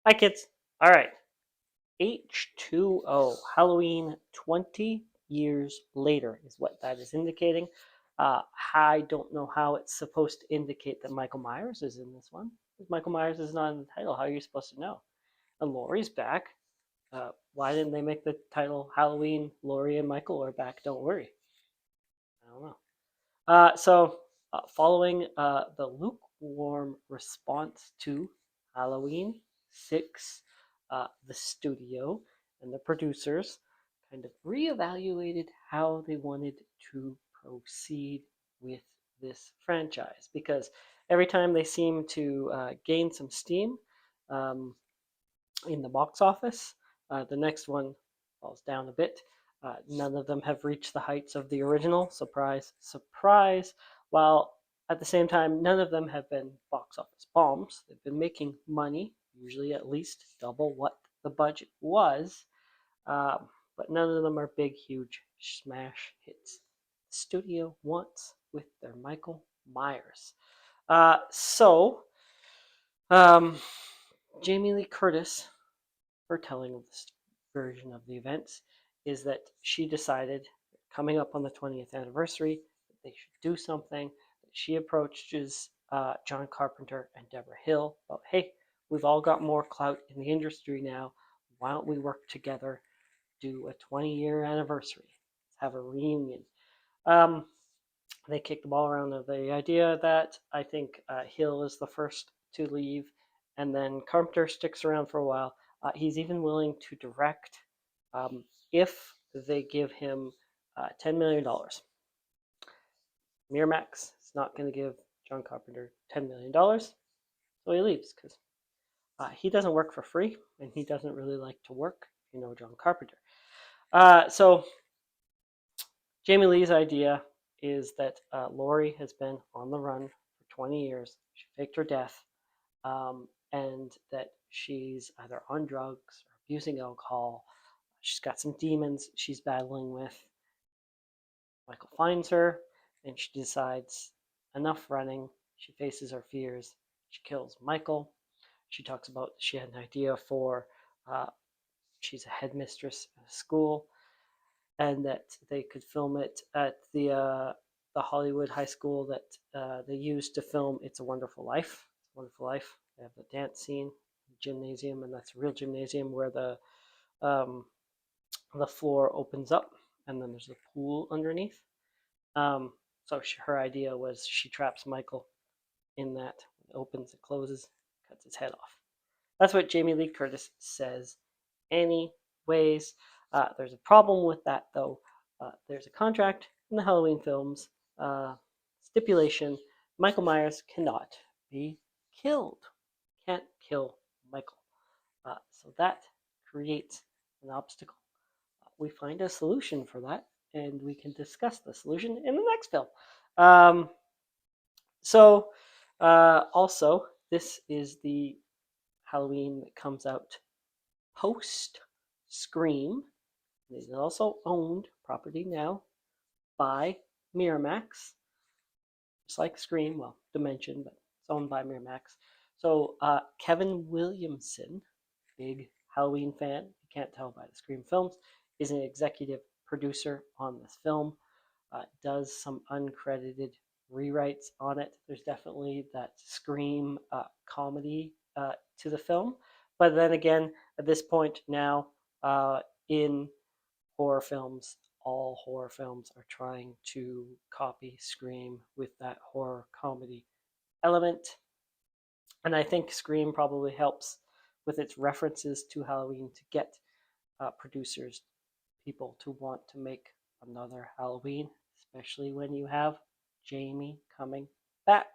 Hi, kids. All right. H20, Halloween 20 years later is what that is indicating. I don't know how it's supposed to indicate that Michael Myers is in this one. If Michael Myers is not in the title, how are you supposed to know? And Laurie's back. Why didn't they make the title Halloween? Laurie and Michael are back. Don't worry. I don't know. Following the lukewarm response to Halloween 6, the studio and the producers kind of reevaluated how they wanted to proceed with this franchise because every time they seem to gain some steam um, in the box office, the next one falls down a bit. None of them have reached the heights of the original. Surprise, surprise. While at the same time, none of them have been box office bombs. They've been making money, usually at least double what the budget was, but none of them are big, huge smash hits. The studio wants with their Michael Myers. Uh, so, um, Jamie Lee Curtis, her telling of this version of the events is that she decided, coming up on the 20th anniversary, that they should do something. She approaches John Carpenter and Deborah Hill about, hey, we've all got more clout in the industry now. Why don't we work together, do a 20-year anniversary, let's have a reunion. Um, they kicked the ball around of the idea that I think Hill is the first to leave, and then Carpenter sticks around for a while. He's even willing to direct if they give him $10 million. Miramax is not going to give John Carpenter $10 million, so he leaves because he doesn't work for free, and he doesn't really like to work, John Carpenter. So Jamie Lee's idea is that Laurie has been on the run for 20 years. She faked her death, and that she's either on drugs or abusing alcohol. She's got some demons she's battling with. Michael finds her, and she decides enough running. She faces her fears. She kills Michael. She talks about she had an idea for she's a headmistress at a school, and that they could film it at the Hollywood high school that they used to film It's a Wonderful Life. It's a Wonderful Life. They have the dance scene, gymnasium, and that's a real gymnasium where um, the floor opens up and then there's a pool underneath. Her idea was she traps Michael in that. It opens, it closes, cuts his head off. That's what Jamie Lee Curtis says. Anyways, there's a problem with that though. There's a contract in the Halloween films stipulation: Michael Myers cannot be killed. Can't kill Michael. So that creates an obstacle. We find a solution for that, and we can discuss the solution in the next film. Um, also, this is the Halloween that comes out post Scream. It is also owned property now by Miramax, just like Scream, well, Dimension, but it's owned by Miramax. So Kevin Williamson, big Halloween fan, you can't tell by the Scream films, is an executive producer on this film. Does some uncredited rewrites on it. There's definitely that Scream comedy to the film. But then again, at this point now, in horror films, all horror films are trying to copy Scream with that horror comedy element. And I think Scream probably helps with its references to Halloween to get producers, people to want to make another Halloween, especially when you have Jamie coming back.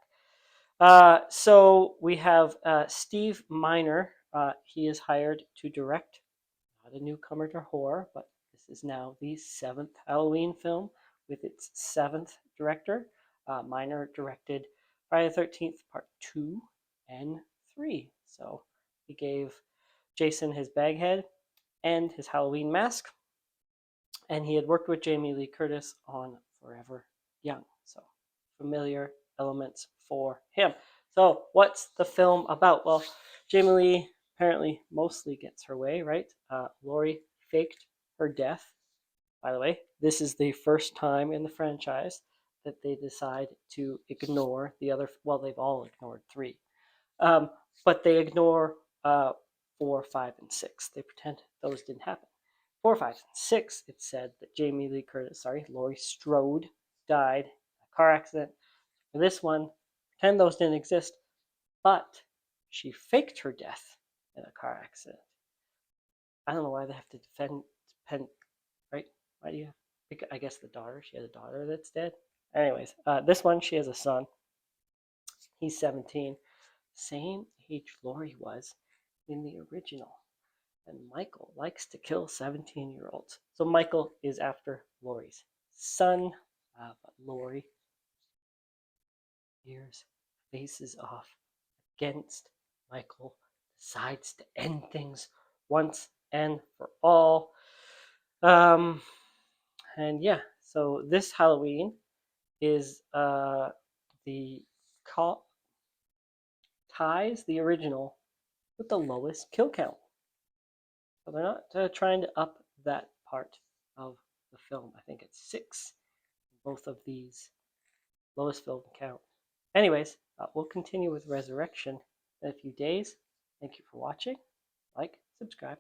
So we have Steve Miner. He is hired to direct, not a newcomer to horror, but this is now the 7th Halloween film with its 7th director. Miner directed Friday the 13th, Part 2 and 3. So he gave Jason his baghead and his Halloween mask. And he had worked with Jamie Lee Curtis on Forever Young. So familiar elements for him. So what's the film about? Well, Jamie Lee apparently mostly gets her way, right? Laurie faked her death. By the way, this is the first time in the franchise that they decide to ignore the other. Well, they've all ignored three, um, but they ignore 4, 5, and 6. They pretend those didn't happen. 4, 5, and 6. It said that Laurie Strode died in a car accident. For this one, pretend those didn't exist, but she faked her death in a car accident. I don't know why they have to depend, right? Why do you? I guess the daughter. She has a daughter that's dead. Anyways, this one she has a son. He's 17, same age Laurie was in the original. And Michael likes to kill 17-year-olds. So Michael is after Laurie's son, but Laurie hears faces off against Michael, decides to end things once and for all. Um, and yeah, so this Halloween is the call ties the original with the lowest kill count. So they're not trying to up that part of the film. I think it's 6. Both of these lowest film count. Anyways, we'll continue with Resurrection in a few days. Thank you for watching. Like, subscribe.